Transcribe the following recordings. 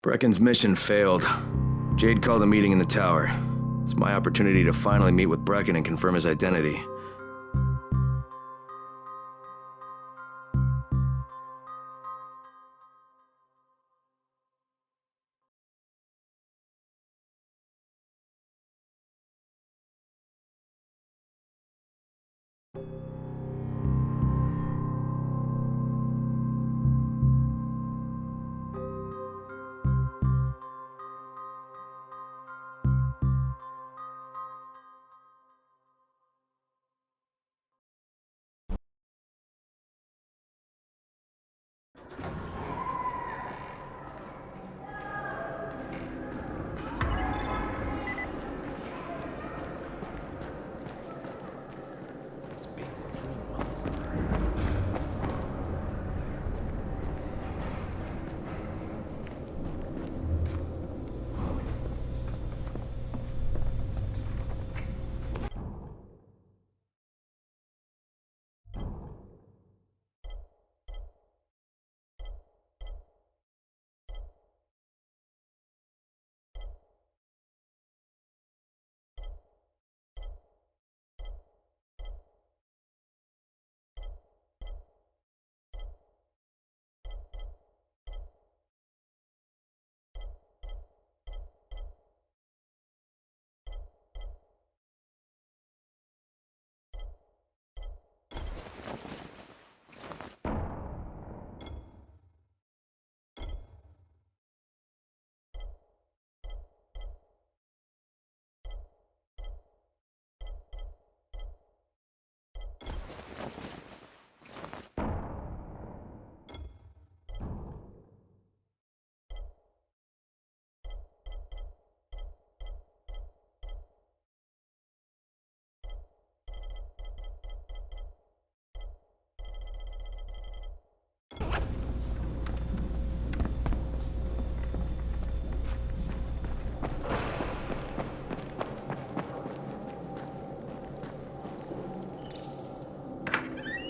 Brecken's mission failed. Jade called a meeting in the tower. It's my opportunity to finally meet with Brecken and confirm his identity.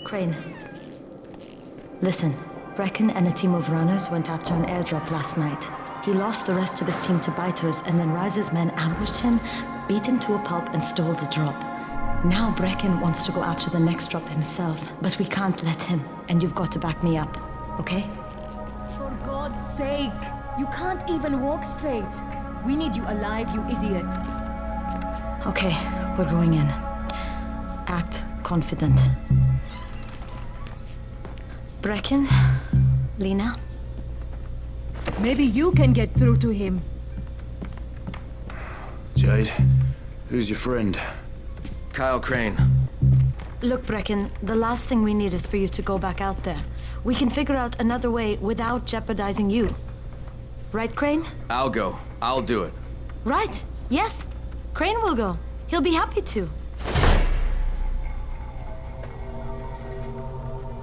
Crane. Listen, Brecken and a team of runners went after an airdrop last night. He lost the rest of his team to biters, and then Rise's men ambushed him, beat him to a pulp, and stole the drop. Now Brecken wants to go after the next drop himself, but we can't let him, and you've got to back me up, okay? For God's sake! You can't even walk straight! We need you alive, you idiot! Okay, we're going in. Act confident. Brecken? Lena? Maybe you can get through to him. Jade, who's your friend? Kyle Crane. Look, Brecken, the last thing we need is for you to go back out there. We can figure out another way without jeopardizing you. Right, Crane? I'll go. I'll do it. Right. Yes. Crane will go. He'll be happy to.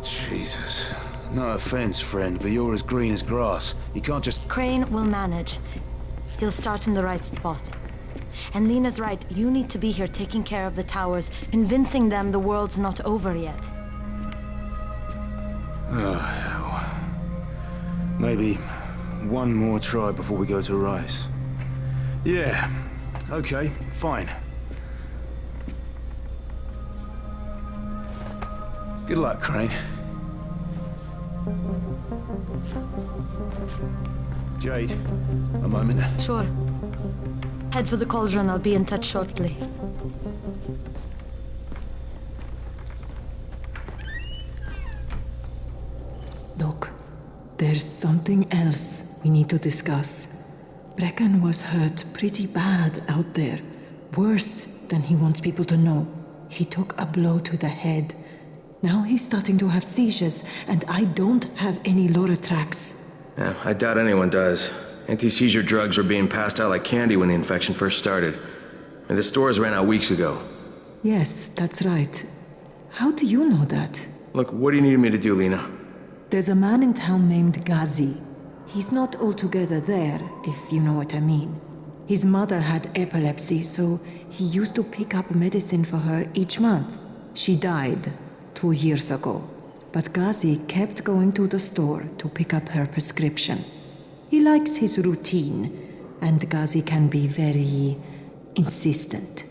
Jesus. No offense, friend, but you're as green as grass. You can't just... Crane will manage. He'll start in the right spot. And Lena's right, you need to be here taking care of the towers, convincing them the world's not over yet. Oh, hell. Maybe one more try before we go to Rice. Yeah, okay, fine. Good luck, Crane. Jade, a moment. Sure. Head for the cauldron, I'll be in touch shortly. Look, there's something else we need to discuss. Brecken was hurt pretty bad out there. Worse than he wants people to know. He took a blow to the head. Now he's starting to have seizures, and I don't have any Loratrax. Yeah, I doubt anyone does. Anti-seizure drugs were being passed out like candy when the infection first started. And the stores ran out weeks ago. Yes, that's right. How do you know that? Look, what do you need me to do, Lena? There's a man in town named Ghazi. He's not altogether there, if you know what I mean. His mother had epilepsy, so he used to pick up medicine for her each month. She died 2 years ago, but Ghazi kept going to the store to pick up her prescription. He likes his routine, and Ghazi can be very insistent.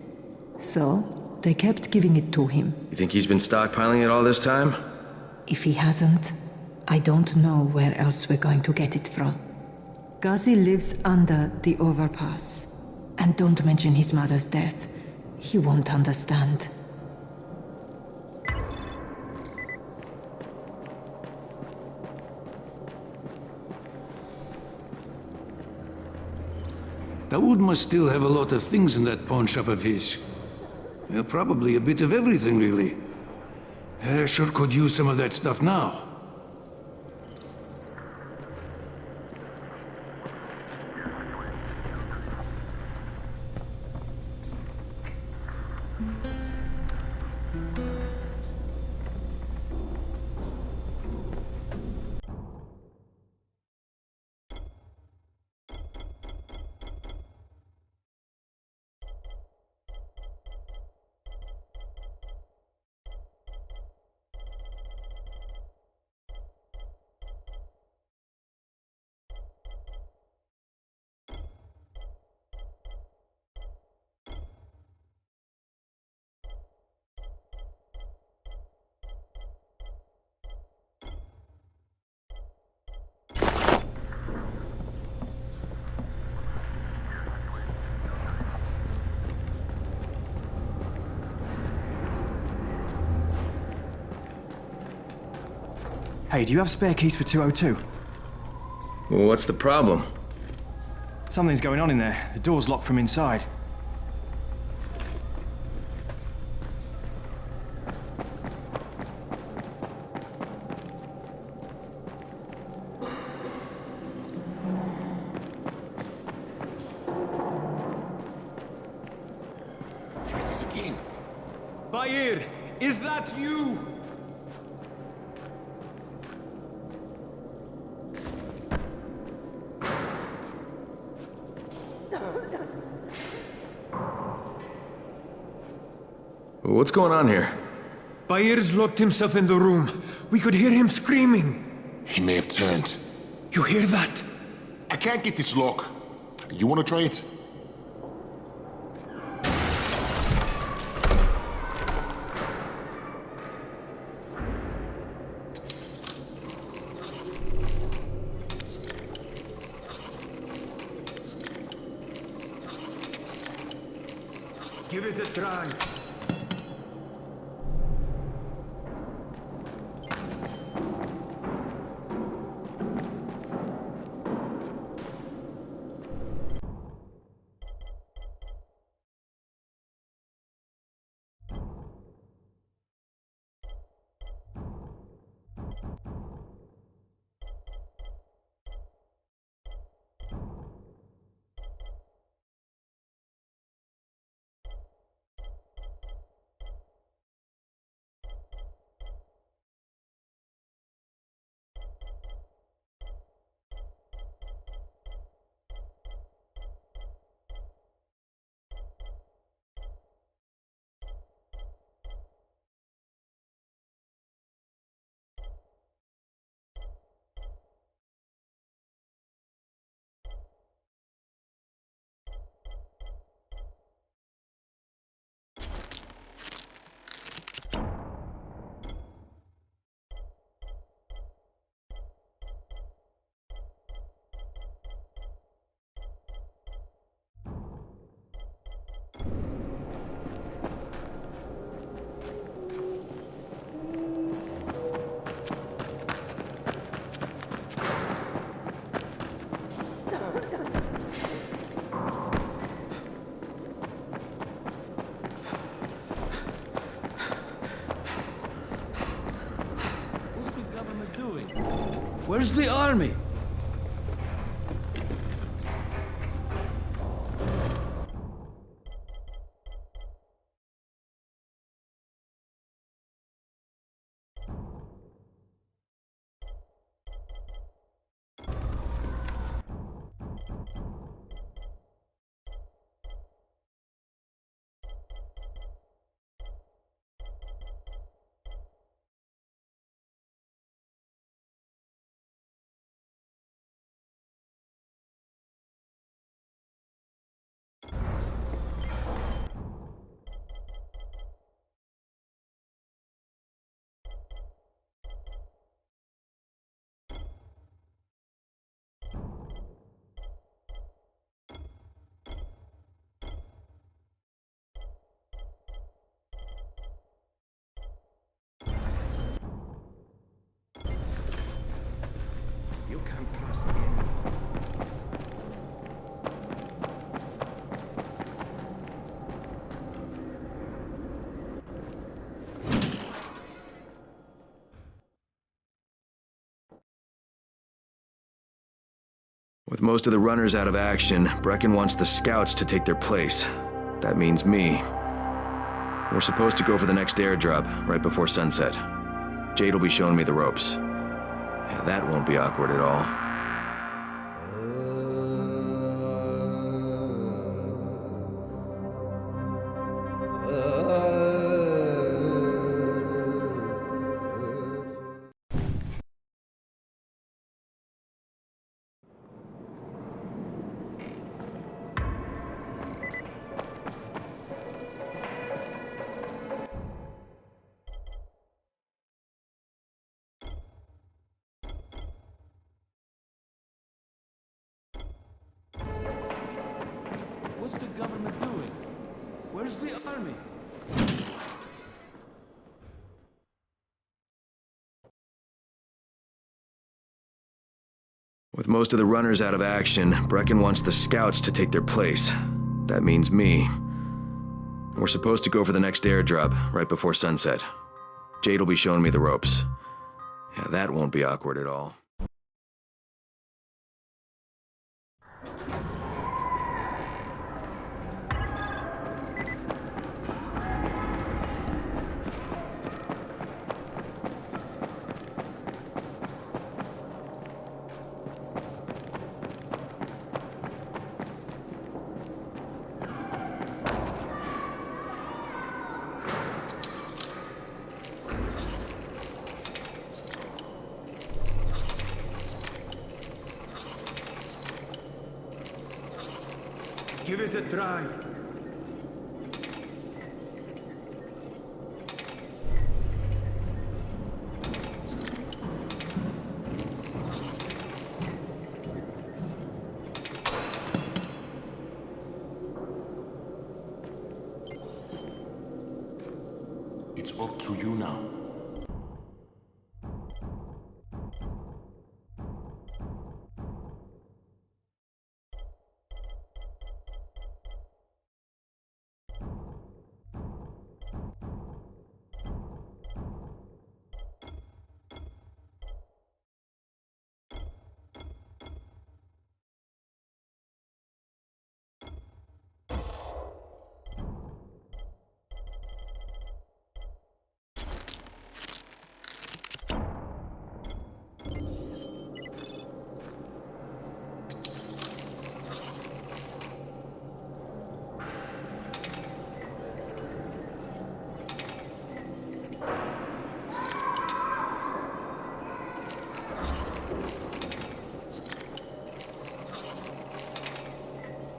So, they kept giving it to him. You think he's been stockpiling it all this time? If he hasn't, I don't know where else we're going to get it from. Ghazi lives under the overpass. And don't mention his mother's death. He won't understand. Dawood must still have a lot of things in that pawn shop of his. Well, probably a bit of everything, really. Sure could use some of that stuff now. Hey, do you have spare keys for 202? Well, what's the problem? Something's going on in there. The door's locked from inside. There it is again. Bair, is that you? What's going on here? Bair's locked himself in the room. We could hear him screaming. He may have turned. You hear that? I can't get this lock. You want to try it? Give it a try. Where's the army? With most of the runners out of action, Brecken wants the scouts to take their place. That means me. We're supposed to go for the next airdrop, right before sunset. Jade will be showing me the ropes. Yeah, that won't be awkward at all. What's the government doing? Where's the army? With most of the runners out of action, Brecken wants the scouts to take their place. That means me. We're supposed to go for the next airdrop, right before sunset. Jade will be showing me the ropes. Yeah, that won't be awkward at all. Give it a try. It's up to you now.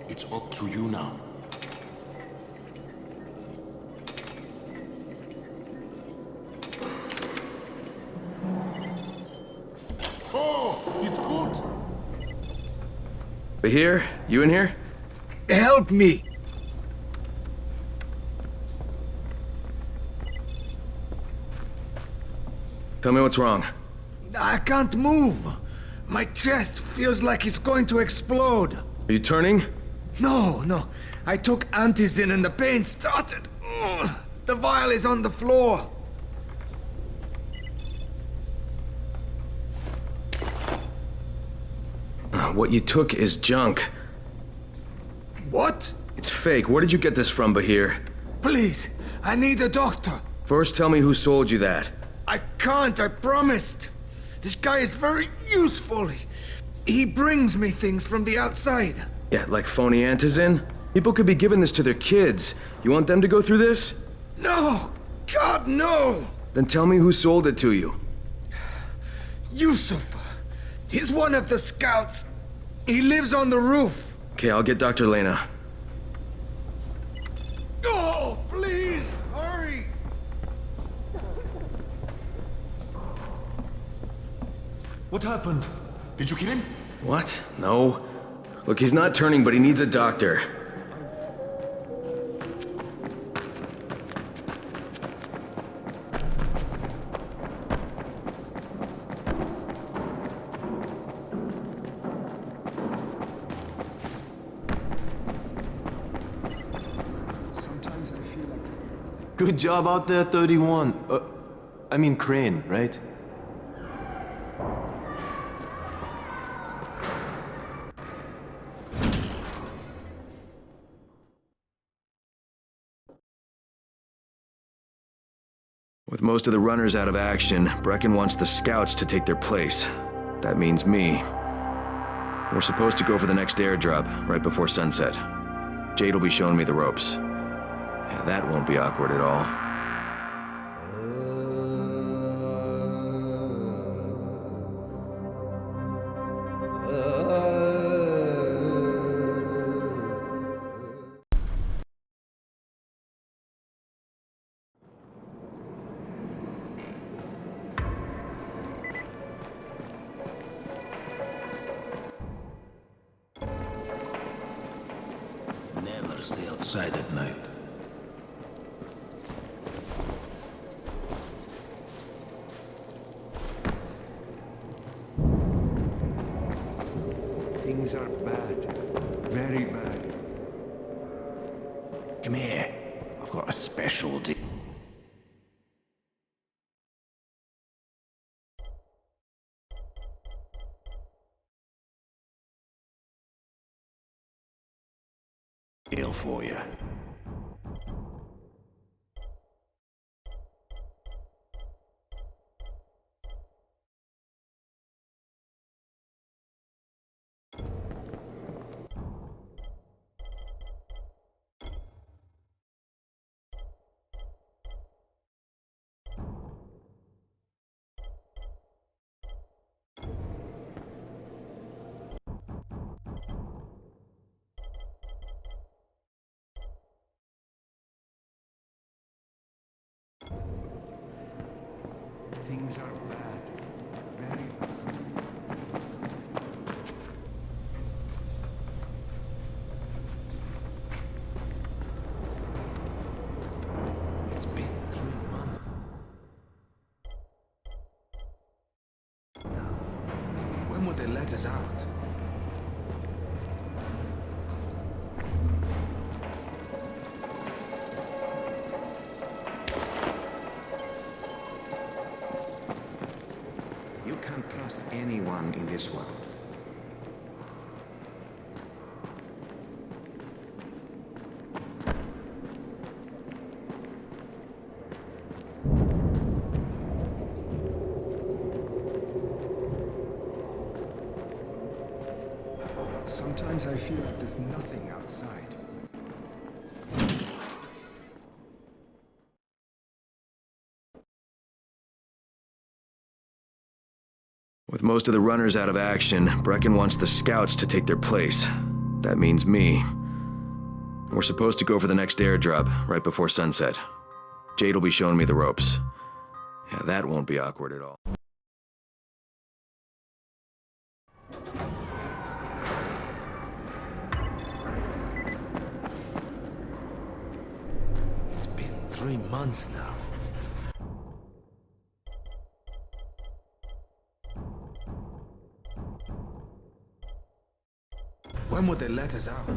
It's up to you now. Oh, he's good. Bahir, you in here? Help me! Tell me what's wrong. I can't move. My chest feels like it's going to explode. Are you turning? No. I took Antizin and the pain started. Ugh. The vial is on the floor. What you took is junk. What? It's fake. Where did you get this from, Bahir? Please, I need a doctor. First, tell me who sold you that. I can't, I promised. This guy is very useful. He brings me things from the outside. Yeah, like phony Antizin? People could be giving this to their kids. You want them to go through this? No! God, no! Then tell me who sold it to you. Yusuf. He's one of the scouts. He lives on the roof. Okay, I'll get Dr. Lena. Oh, please, hurry! What happened? Did you kill him? What? No. Look, he's not turning, but he needs a doctor. Good job out there, 31. I mean Crane, right? With most of the runners out of action, Brecken wants the scouts to take their place. That means me. We're supposed to go for the next airdrop, right before sunset. Jade will be showing me the ropes. Yeah, that won't be awkward at all. Never stay outside at night. Things are bad. Very bad. Come here. I've got a special deal. For you. Things are bad. Very bad. It's been 3 months. Now, when would they let us out? You can't trust anyone in this world. Sometimes I feel like there's nothing outside. With most of the runners out of action, Brecken wants the scouts to take their place. That means me. We're supposed to go for the next airdrop, right before sunset. Jade will be showing me the ropes. Yeah, that won't be awkward at all. It's been 3 months now. When would they let us out?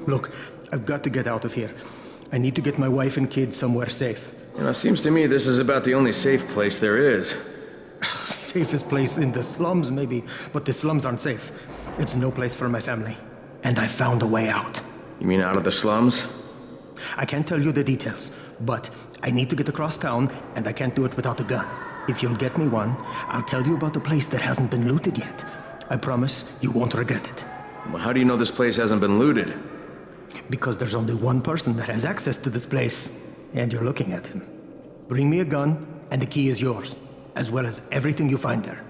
Look, I've got to get out of here. I need to get my wife and kids somewhere safe. You know, it seems to me this is about the only safe place there is. Safest place in the slums, maybe, but the slums aren't safe. It's no place for my family. And I found a way out. You mean out of the slums? I can't tell you the details, but I need to get across town, and I can't do it without a gun. If you'll get me one, I'll tell you about a place that hasn't been looted yet. I promise you won't regret it. Well, how do you know this place hasn't been looted? Because there's only one person that has access to this place, and you're looking at him. Bring me a gun, and the key is yours, as well as everything you find there.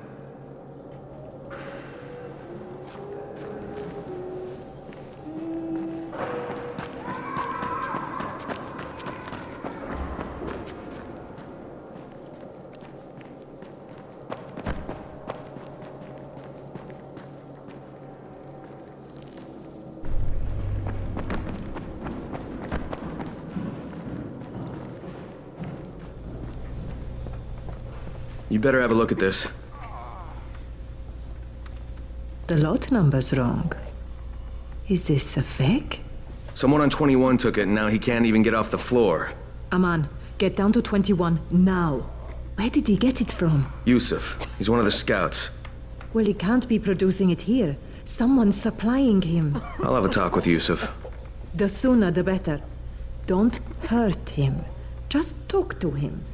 You better have a look at this. The lot number's wrong. Is this a fake? Someone on 21 took it, and now he can't even get off the floor. Aman, get down to 21 now. Where did he get it from? Yusuf. He's one of the scouts. Well, he can't be producing it here. Someone's supplying him. I'll have a talk with Yusuf. The sooner the better. Don't hurt him. Just talk to him.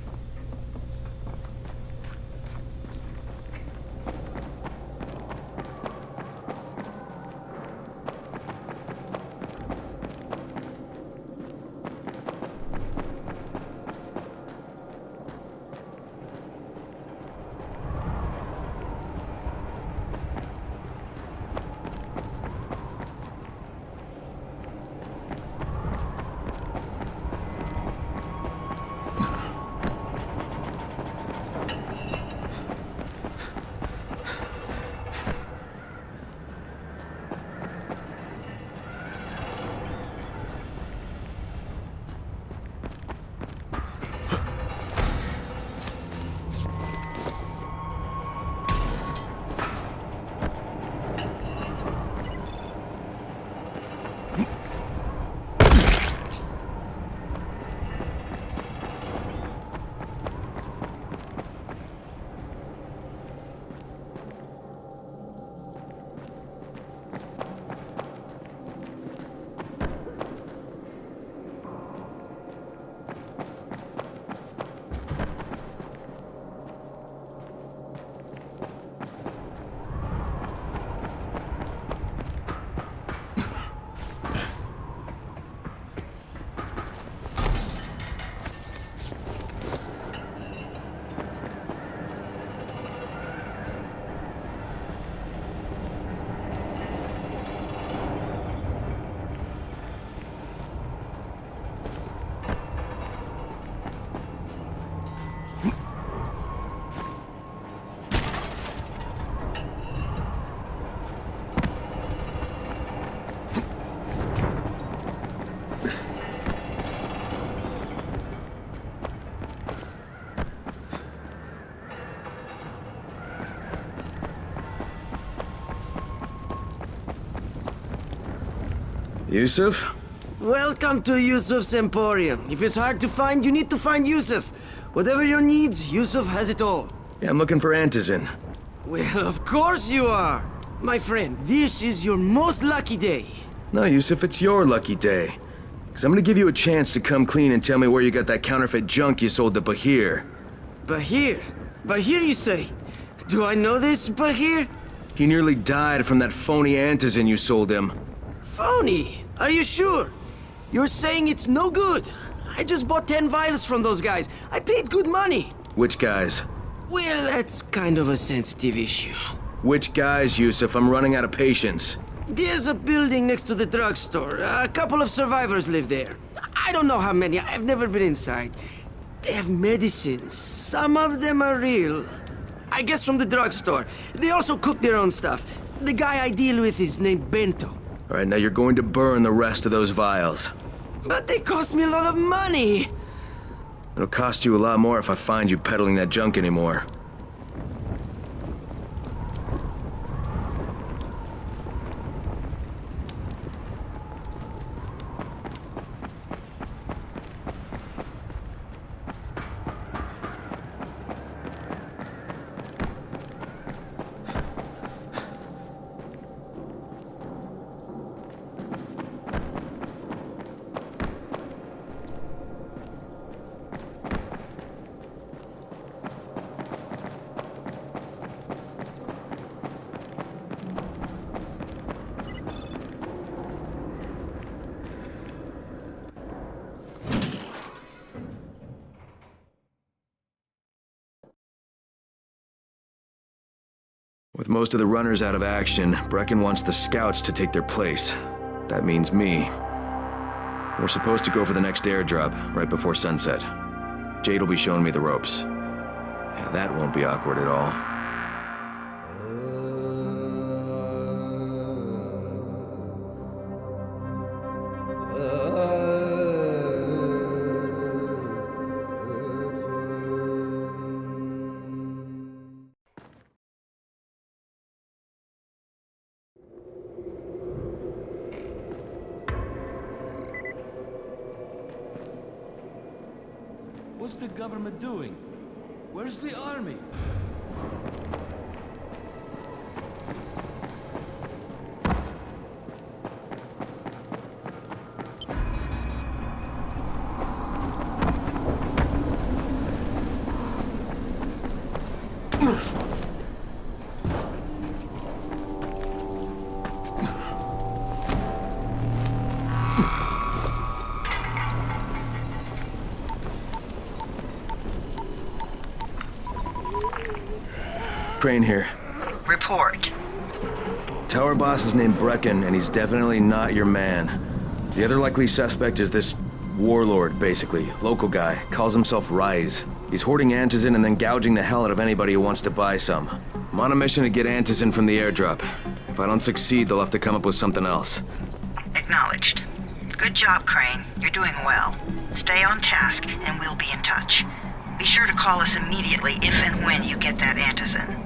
Yusuf? Welcome to Yusuf's Emporium. If it's hard to find, you need to find Yusuf. Whatever your needs, Yusuf has it all. Yeah, I'm looking for Antizin. Well, of course you are. My friend, this is your most lucky day. No, Yusuf, it's your lucky day. Because I'm gonna give you a chance to come clean and tell me where you got that counterfeit junk you sold to Bahir. Bahir? Bahir, you say? Do I know this Bahir? He nearly died from that phony Antizin you sold him. Phony? Are you sure? You're saying it's no good. I just bought 10 vials from those guys. I paid good money. Which guys? Well, that's kind of a sensitive issue. Which guys, Yusuf? I'm running out of patience. There's a building next to the drugstore. A couple of survivors live there. I don't know how many. I've never been inside. They have medicines. Some of them are real. I guess from the drugstore. They also cook their own stuff. The guy I deal with is named Bento. All right, now you're going to burn the rest of those vials. But they cost me a lot of money. It'll cost you a lot more if I find you peddling that junk anymore. With most of the runners out of action, Brecken wants the scouts to take their place. That means me. We're supposed to go for the next airdrop, right before sunset. Jade will be showing me the ropes. Yeah, that won't be awkward at all. What's the government doing? Where's the army? Crane here. Report. Tower boss is named Brecken, and he's definitely not your man. The other likely suspect is this warlord, basically. Local guy. Calls himself Rise. He's hoarding Antizin and then gouging the hell out of anybody who wants to buy some. I'm on a mission to get Antizin from the airdrop. If I don't succeed, they'll have to come up with something else. Acknowledged. Good job, Crane. You're doing well. Stay on task, and we'll be in touch. Be sure to call us immediately if and when you get that Antizin.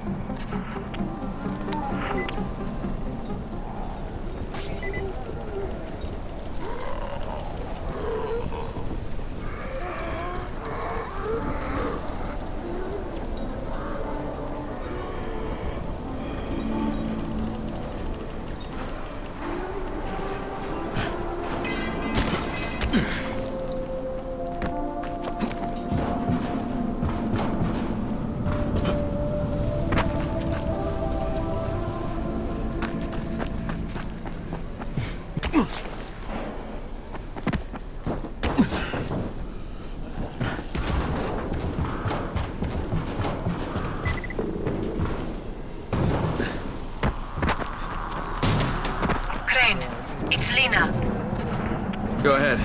Go ahead.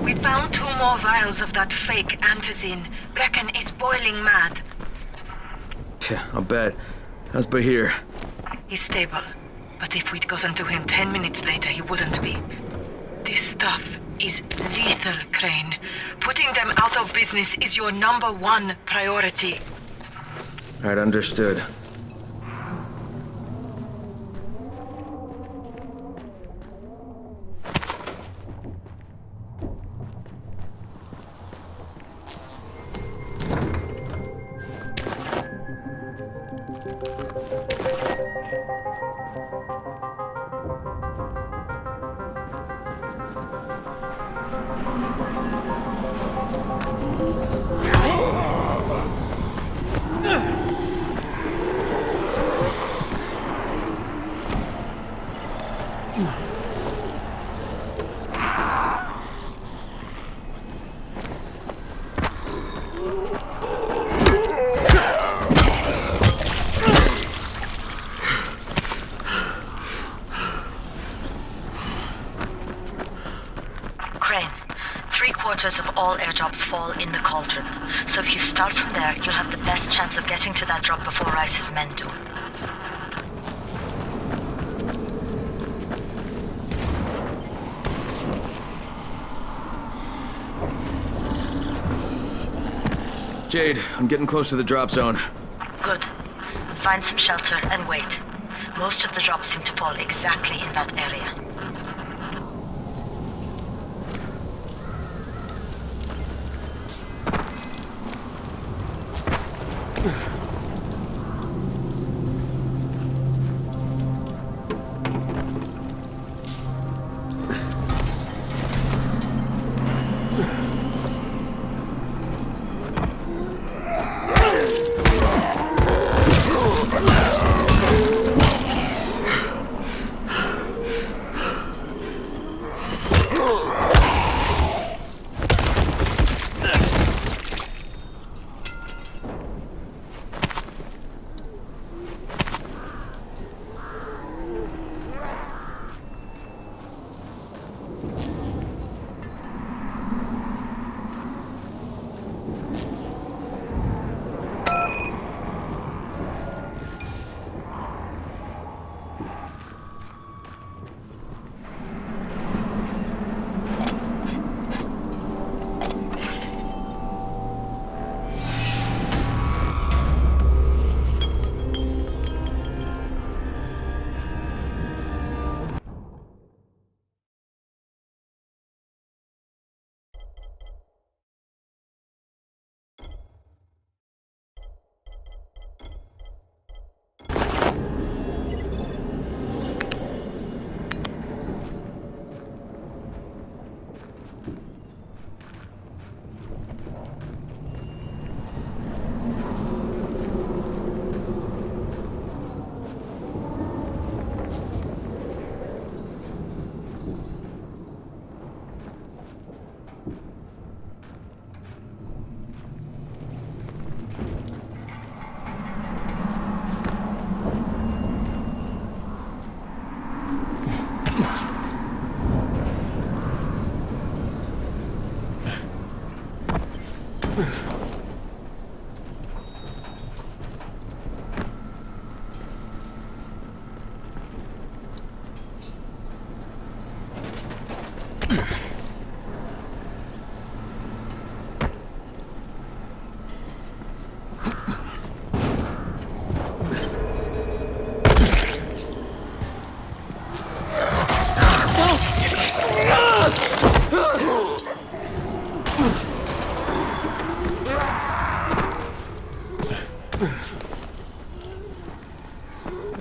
We found 2 more vials of that fake Antizin. Brecken is boiling mad. Yeah, I'll bet. How's Bahir? He's stable. But if we'd gotten to him 10 minutes later, he wouldn't be. This stuff is lethal, Crane. Putting them out of business is your #1 priority. Alright, understood. Of all airdrops fall in the cauldron. So if you start from there, you'll have the best chance of getting to that drop before Rice's men do. Jade, I'm getting close to the drop zone. Good. Find some shelter and wait. Most of the drops seem to fall exactly in that area.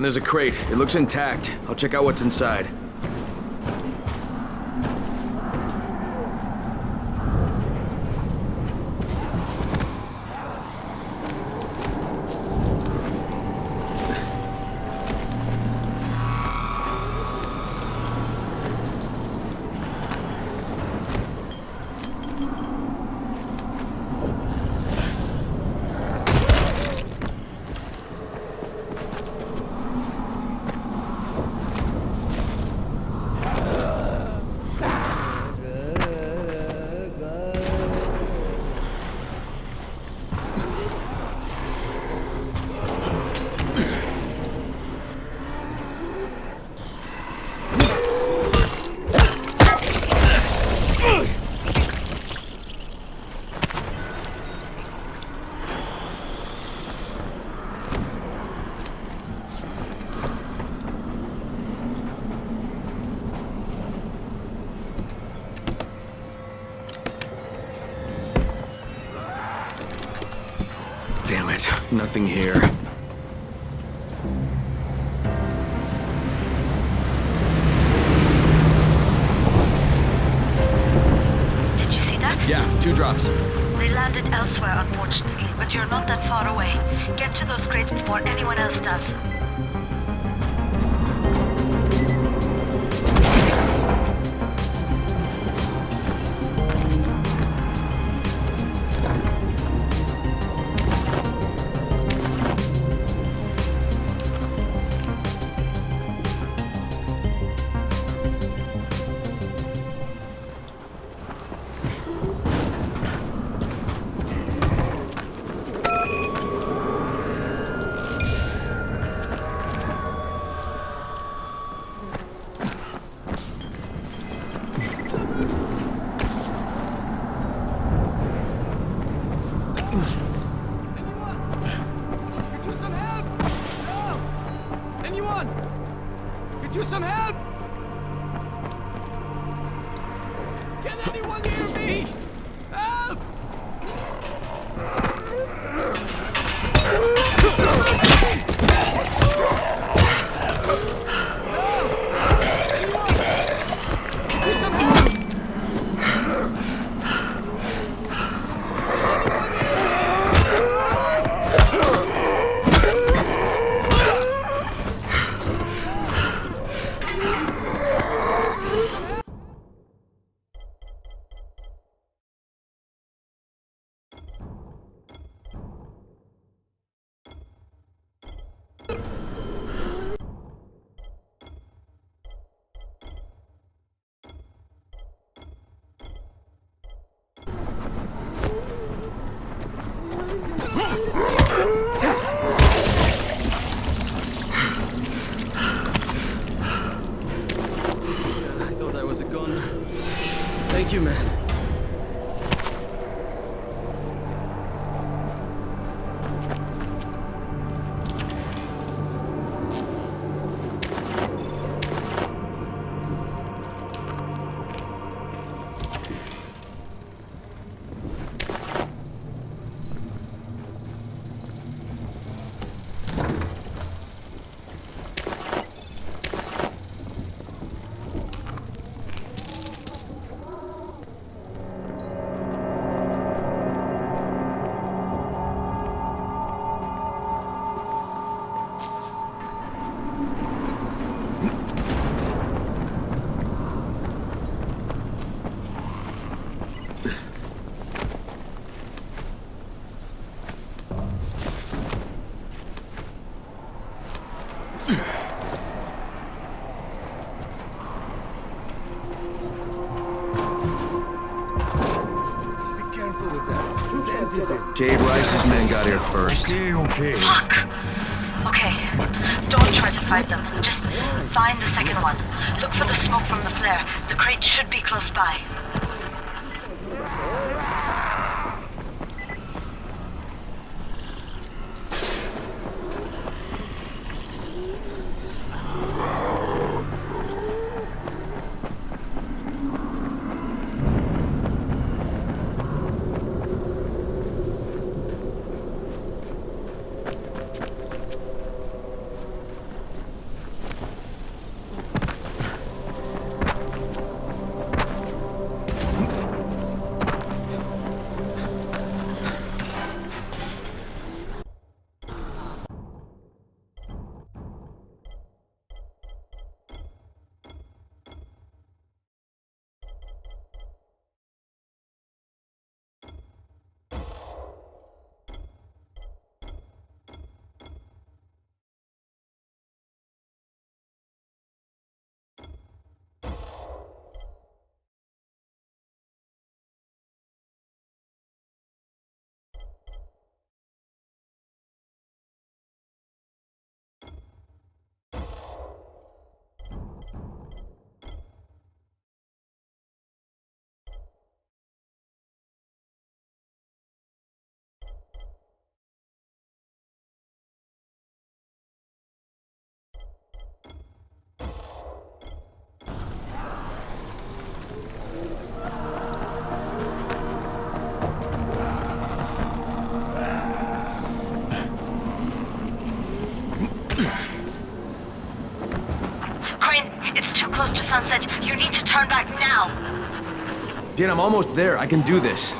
There's a crate. It looks intact. I'll check out what's inside. Damn it, nothing here. Did you see that? Yeah, 2 drops. They landed elsewhere, unfortunately, but you're not that far away. Get to those crates before anyone else does. Could use some help! Can anyone hear me? Help! I thought I was a goner. Thank you, man. Jade Rice's men got here first. Okay. Fuck! Okay. Don't try to fight them. Just find the second one. Look for the smoke from the flare. The crate should be close by. It's too close to sunset. You need to turn back now. Jade, I'm almost there. I can do this.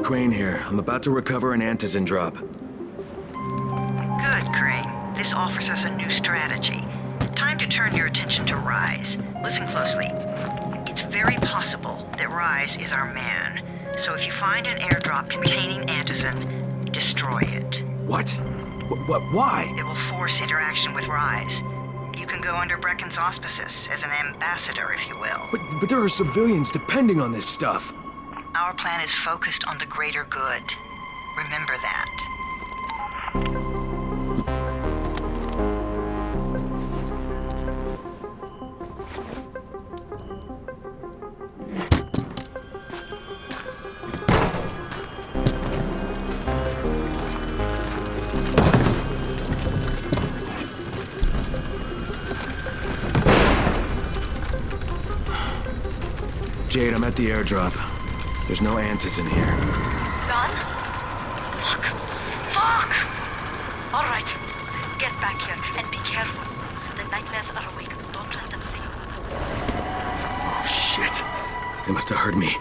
Crane here. I'm about to recover an Antizin drop. Good, Crane. This offers us a new strategy. Time to turn your attention to Rise. Listen closely. It's very possible that Rise is our man. So if you find an airdrop containing Antizin, destroy it. What? Why? It will force interaction with Rise. You can go under Brecken's auspices as an ambassador, if you will. But there are civilians depending on this stuff. Our plan is focused on the greater good. Remember that. Jade, I'm at the airdrop. There's no Antizin here. Gone? Fuck. Fuck! All right. Get back here and be careful. The nightmares are awake. Don't let them see you. Oh, shit. They must have heard me.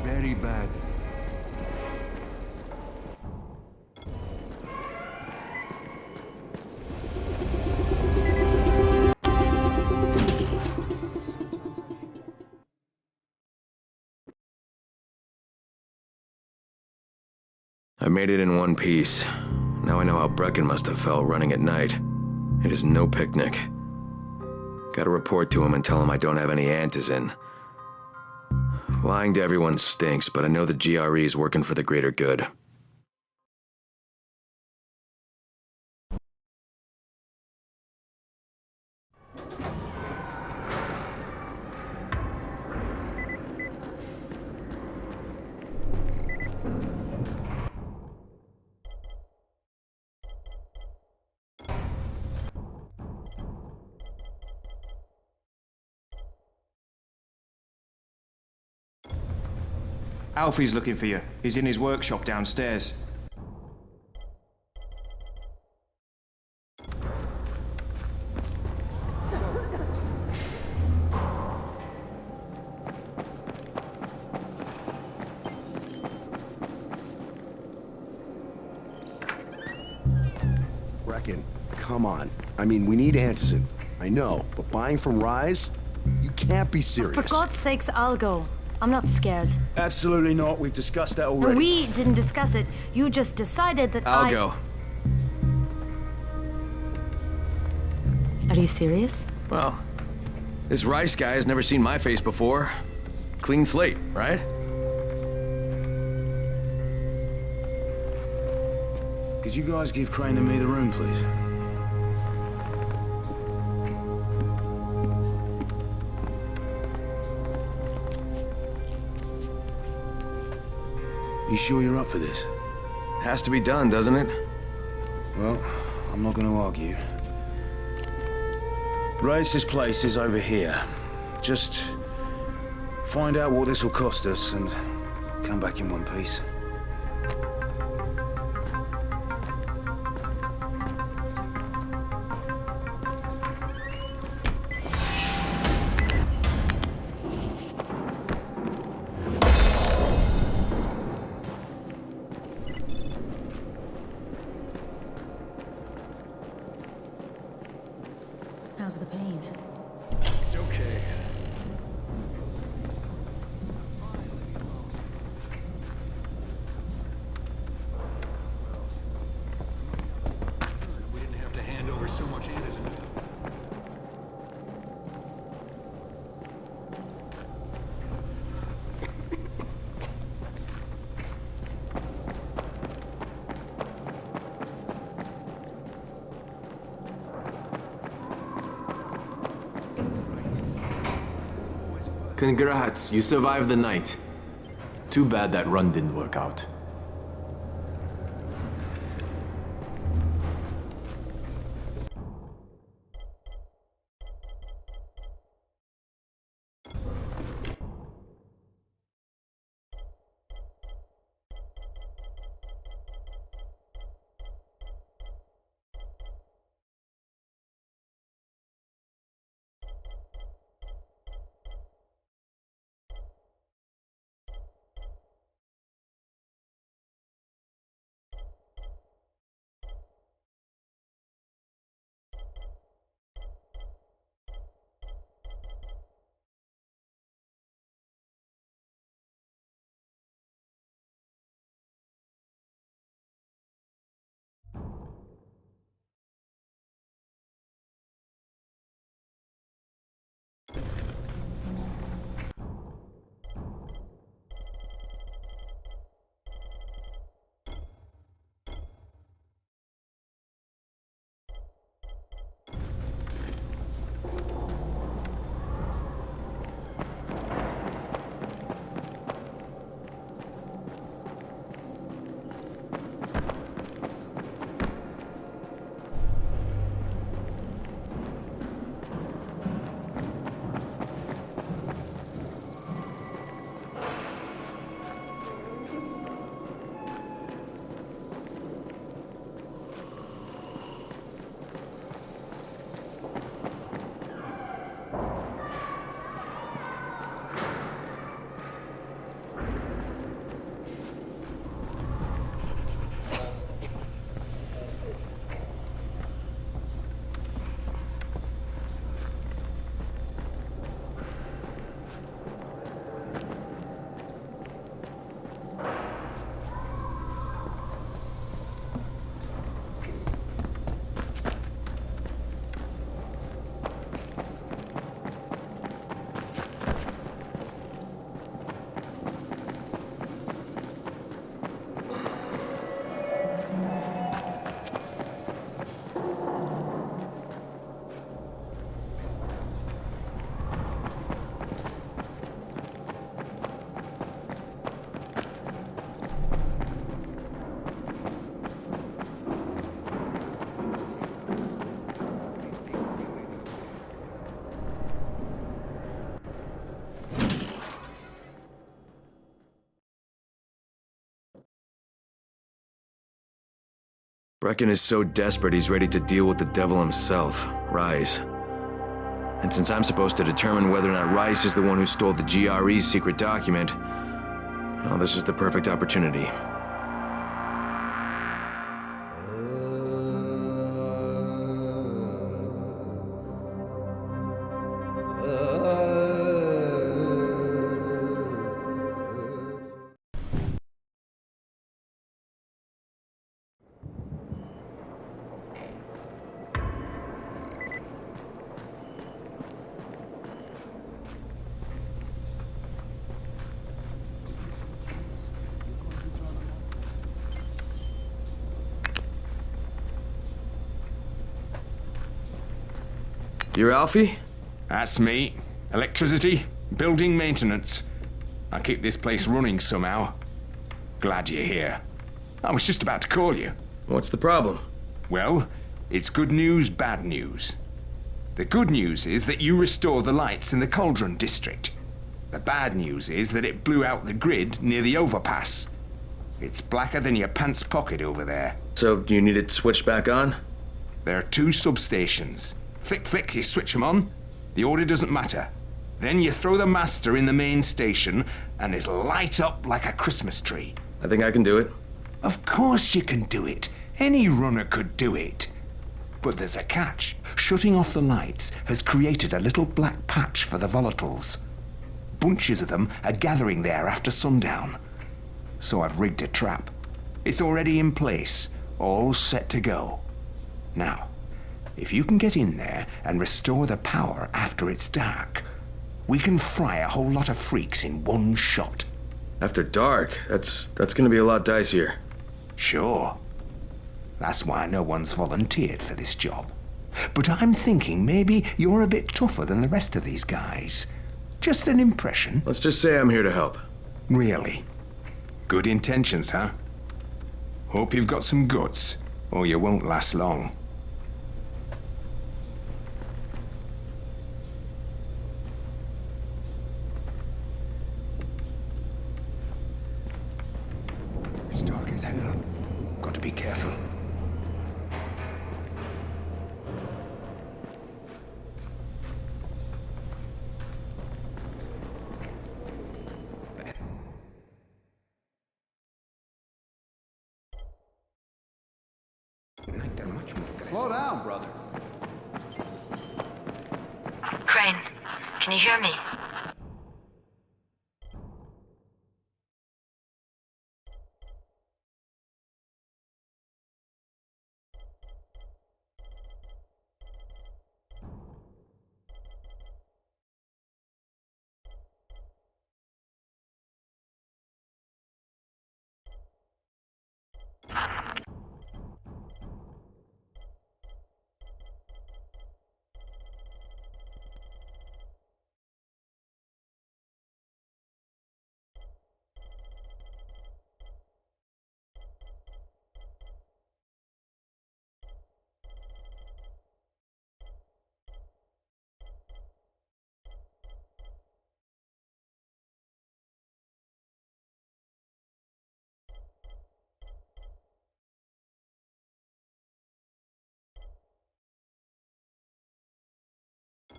Very bad. I made it in one piece. Now I know how Brecken must have felt running at night. It is no picnic. Gotta report to him and tell him I don't have any Antizin. Lying to everyone stinks, but I know the GRE is working for the greater good. Alfie's looking for you. He's in his workshop downstairs. Brecken, come on. I mean, we need Antizin. I know, but buying from Rise? You can't be serious. For God's sakes, I'll go. I'm not scared. Absolutely not. We've discussed that No, already. we didn't discuss it. You just decided that I'll go. Are you serious? Well, this Rice guy has never seen my face before. Clean slate, right? Could you guys give Crane and me the room, please? You sure you're up for this? Has to be done, doesn't it? Well, I'm not going to argue. Race's place is over here. Just find out what this will cost us and come back in one piece. How's the pain? It's okay. We didn't have to hand over so much Antizin. Congrats, you survived the night. Too bad that run didn't work out. Brecken is so desperate he's ready to deal with the devil himself, Rise. And since I'm supposed to determine whether or not Rice is the one who stole the GRE's secret document, well, this is the perfect opportunity. You're Alfie? That's me. Electricity, building maintenance. I keep this place running somehow. Glad you're here. I was just about to call you. What's the problem? Well, it's good news, bad news. The good news is that you restored the lights in the Cauldron district. The bad news is that it blew out the grid near the overpass. It's blacker than your pants pocket over there. So, you need it switched back on? There are 2 substations. Flick, flick, you switch them on. The order doesn't matter. Then you throw the master in the main station, and it'll light up like a Christmas tree. I think I can do it. Of course you can do it. Any runner could do it. But there's a catch. Shutting off the lights has created a little black patch for the volatiles. Bunches of them are gathering there after sundown. So I've rigged a trap. It's already in place, all set to go. Now, if you can get in there and restore the power after it's dark, we can fry a whole lot of freaks in one shot. After dark? That's gonna be a lot dicier. Sure. That's why no one's volunteered for this job. But I'm thinking maybe you're a bit tougher than the rest of these guys. Just an impression. Let's just say I'm here to help. Really? Good intentions, huh? Hope you've got some guts, or you won't last long. It's dark as hell. Got to be careful. Slow down, brother. Crane, can you hear me?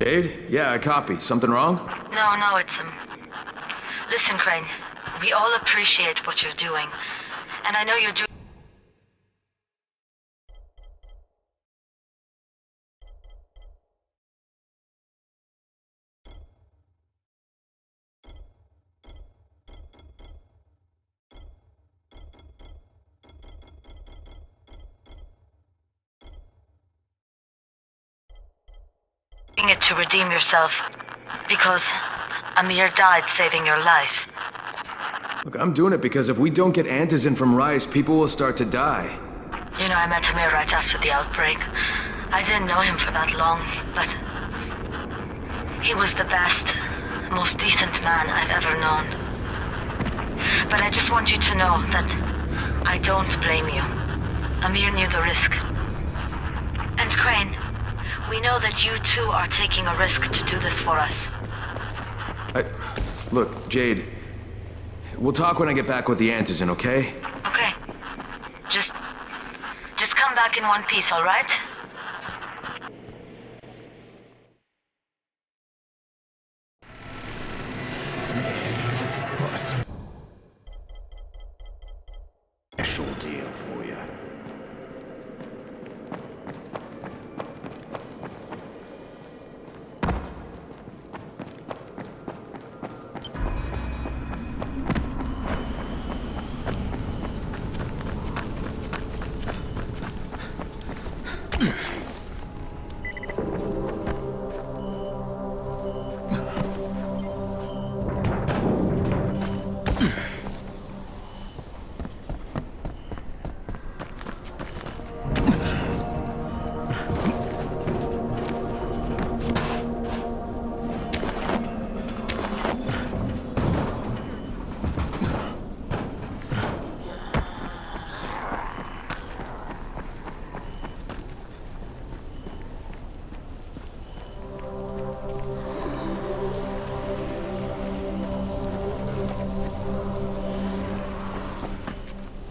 Jade? Yeah, I copy. Something wrong? No, it's Listen, Crane, we all appreciate what you're doing. And I know you're doing... it to redeem yourself, because Amir died saving your life. Look, I'm doing it because if we don't get Antizin from Rice, people will start to die. You know, I met Amir right after the outbreak. I didn't know him for that long, but he was the best, most decent man I've ever known. But I just want you to know that I don't blame you. Amir knew the risk. And Crane, we know that you too are taking a risk to do this for us. Look, Jade, we'll talk when I get back with the Antizin, okay? Okay. Just come back back in one piece, all right? I've got a special deal for you.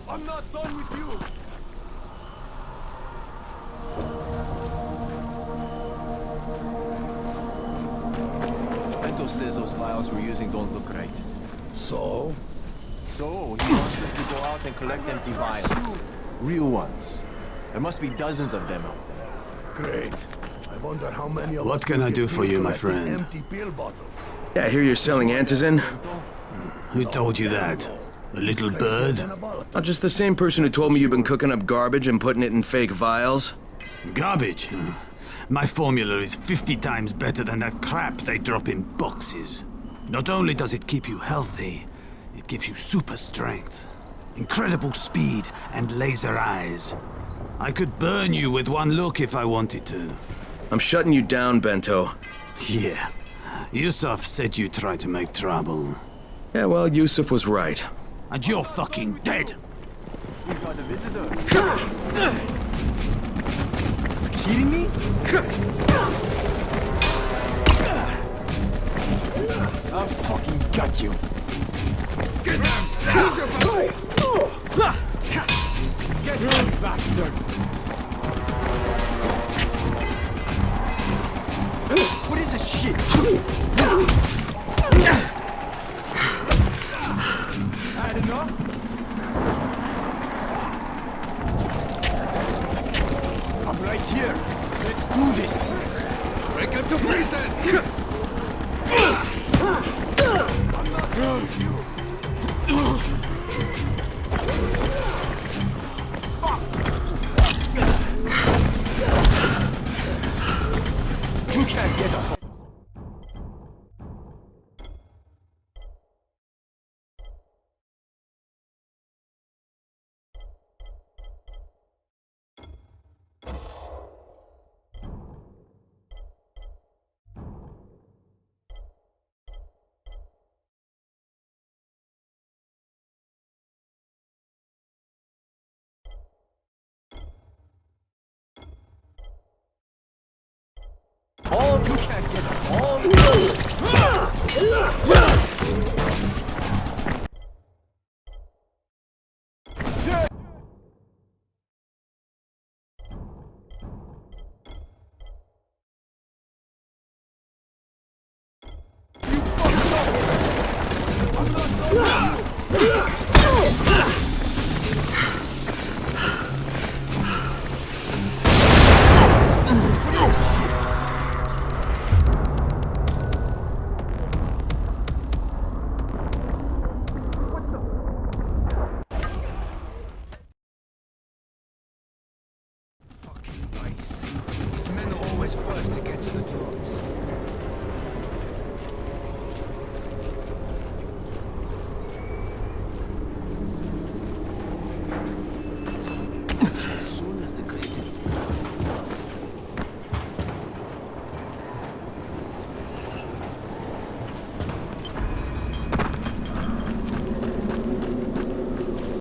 I'm not done with you! Bento says those files we're using don't look right. So? So, he wants us to go out and collect empty vials. Real ones. There must be dozens of them out there. Great. I wonder how many of What can I do for you, my friend? empty pill bottles. Yeah, I hear you're selling Antizin. Who told you that? The little bird? Not just the same person who told me you've been cooking up garbage and putting it in fake vials. Garbage? My formula is 50 times better than that crap they drop in boxes. Not only does it keep you healthy, it gives you super strength, incredible speed, and laser eyes. I could burn you with one look if I wanted to. I'm shutting you down, Bento. Yeah. Yusuf said you tried to make trouble. Yeah, well, Yusuf was right. And you're fucking dead! We got a visitor. Kidding me? I fucking got you. Get down! Use your power! Get down, bastard! What is this shit? Had enough? I'm right here. Let's do this. Break him to pieces! You can't get us. All you can't get us all. You fucked up. I'm not done.